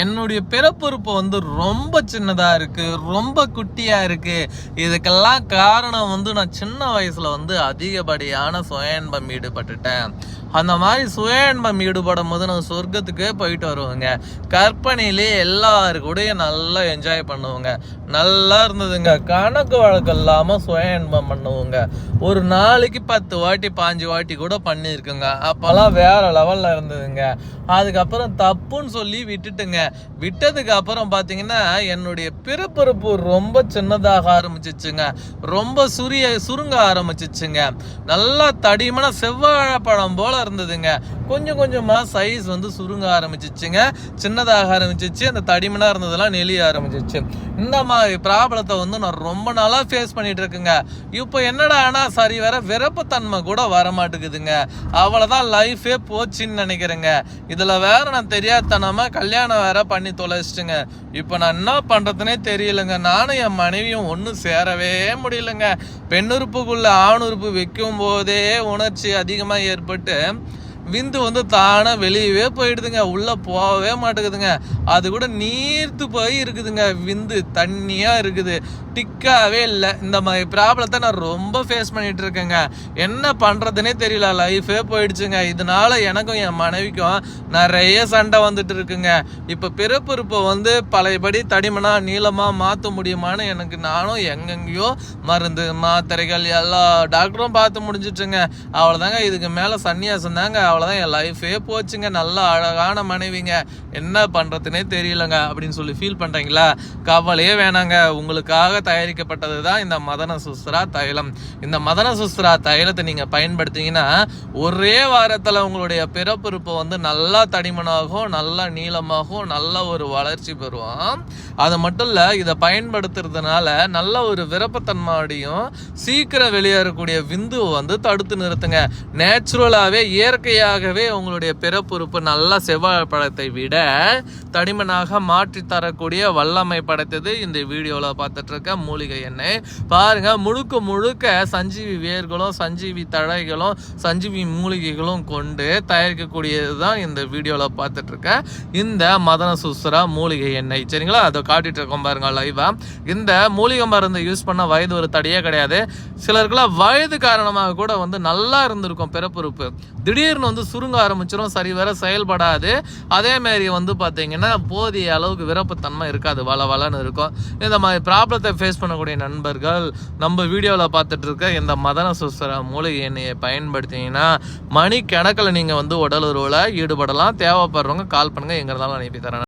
என்னுடைய பிறப்புறுப்பு ரொம்ப சின்னதா இருக்கு, ரொம்ப குட்டியா இருக்கு. இதுக்கெல்லாம் காரணம் நான் சின்ன வயசுல அதிகப்படியான சுய இன்பம் ஈடுபட்டுட்டேன். அந்த மாதிரி சுய இன்பம் ஈடுபடும் போது நான் சொர்க்கத்துக்கே போயிட்டு வருவேங்க. கற்பனையிலே எல்லாரு கூடயும் நல்லா என்ஜாய் பண்ணுவோங்க. நல்லா இருந்ததுங்க. கணக்கு வழக்கம் இல்லாம சுய இன்பம் பண்ணுவோங்க. ஒரு நாளைக்கு 10 வாட்டி 5 வாட்டி கூட பண்ணியிருக்குங்க. அப்பெல்லாம் வேற லெவல்ல இருந்ததுங்க. அதுக்கப்புறம் தப்புன்னு சொல்லி விட்டுட்டுங்க. விட்டதுக்கு அப்புறம் பாத்தீங்கன்னா என்னுடைய பிறப்புறுப்பு ரொம்ப சின்னதாக ஆரம்பிச்சிச்சுங்க. ரொம்ப சுருங்க ஆரம்பிச்சிச்சுங்க. நல்லா தடிமனா செவ்வாழைப்பழம் போல இருந்ததுங்க. கொஞ்சம் கொஞ்சமா சைஸ் சுருங்க ஆரம்பிச்சிச்சுங்க. சின்னதாக ஆரம்பிச்சிச்சு. அந்த தடிமனா இருந்ததெல்லாம் நெளிய ஆரம்பிச்சிச்சு. இந்த மாதிரி ப்ராப்ளத்தை நான் ரொம்ப நாளா ஃபேஸ் பண்ணிட்டு இருக்குங்க. இப்போ என்னடா ஆனா சரி வர விருப்பத்தன்மை கூட வர மாட்டேங்குதுங்க. அவ்வளவுதான் லைஃபே போச்சுன்னு நினைக்கிறேங்க. இதுல வேற நான் தெரியாதனமா கல்யாணம் வேற பண்ணி தொலைச்சிட்டுங்க. இப்ப நான் என்ன பண்றதுனே தெரியலங்க. நானும் என் மனைவியும் ஒன்னும் சேரவே முடியலங்க. பெண்ணுறுப்புக்குள்ள ஆணுறுப்பு வைக்கும் போதே உணர்ச்சி அதிகமா ஏற்பட்டு விந்து தானா வெளியவே போயிடுதுங்க. உள்ள போகவே மாட்டேங்குதுங்க. அது கூட நீர்த்து போய் இருக்குதுங்க. விந்து தண்ணியா இருக்குது, டிக்காவே இல்லை. இந்த மாதிரி ப்ராப்ளத்தை நான் ரொம்ப ஃபேஸ் பண்ணிட்டு இருக்கேங்க. என்ன பண்றதுனே தெரியல. லைஃபே போயிடுச்சுங்க. இதனால எனக்கும் என் மனைவிக்கும் நிறைய சண்டை வந்துட்டு இருக்குங்க. இப்ப பிறப்புறுப்பை பழையபடி தடிமனா நீளமா மாற்ற முடியுமான்னு எனக்கு நானும் எங்கெங்கயோ மருந்து மாத்திரைகள் எல்லா டாக்டரும் பார்த்து முடிஞ்சிட்டுங்க. அவ்வளவுதாங்க. இதுக்கு மேல சன்னியாசம் தாங்க. அவ்வளவுதான். என் லைஃபே போச்சுங்க. நல்ல அழகான மனைவிங்க. என்ன பண்றதுனே தெரியலங்க அப்படின்னு சொல்லி ஃபீல் பண்றீங்களா? கவலையே வேணாங்க. உங்களுக்காக தயாரிக்கப்பட்டது தான் இந்த மதன சுஸ்ரா தைலம். இந்த மதன சுஸ்ரா தைலத்தை நீங்க பயன்படுத்தீங்கன்னா ஒரே வாரத்துல உங்களுடைய பிறப்புறுப்பு நல்லா தடிமனாகும், நல்லா நீளமாகும், நல்ல ஒரு வளர்ச்சி பெறுவோம். அது மட்டும் இல்ல, இதை பயன்படுத்துறதுனால நல்ல ஒரு விருப்பத்தன்மையோடையும் சீக்கிரம் வெளியேறக்கூடிய விந்துவை தடுத்து நிறுத்துங்க. நேச்சுரலாவே இயற்கையாகவே உங்களுடைய பிறப்புறுப்பு நல்லா செவ்வாழை பழத்தை விட தடிமனாக மாற்றி தரக்கூடிய வல்லமை படைத்தது இந்த வீடியோல பார்த்துட்டு இருக்க மூலிகை எண்ணெய். பாருங்க, முழுக்க முழுக்க சஞ்சீவி வேர்களும் சஞ்சீவி தழைகளும் சஞ்சீவி மூலிகைகளும் கொண்டு தயாரிக்கக்கூடியதுதான் இந்த வீடியோல பார்த்துட்டு இருக்க இந்த மதன சுஸ்ரா மூலிகை எண்ணெய். சரிங்களா? அதை காட்டிட்டு இருக்கோம் பாருங்க லைவா. இந்த மூலிகை மருந்து யூஸ் பண்ண வயது ஒரு தடையே கிடையாது. சிலருக்குலாம் வயது காரணமாக கூட நல்லா இருந்திருக்கும் பிறப்புறுப்பு. திடீர்னு சுருங்க ஆரம்பிச்சிடும். சரி வர செயல்படாது. அதே மாதிரி பார்த்தீங்கன்னா போதிய அளவுக்கு விருப்பத்தன்மை இருக்காது. வளன்னு இருக்கும். இந்த மாதிரி ப்ராப்ளத்தை ஃபேஸ் பண்ணக்கூடிய நண்பர்கள் நம்ம வீடியோவில் பார்த்துட்டு இருக்க இந்த மதன சுஸ்ரா மூலிகை எண்ணெயை பயன்படுத்திங்கன்னா மணிக்கணக்கில் நீங்கள் உடல் உறவில் ஈடுபடலாம். தேவைப்படுறவங்க கால் பண்ணுங்க. எங்க இருந்தாலும் அனுப்பி தரேன்.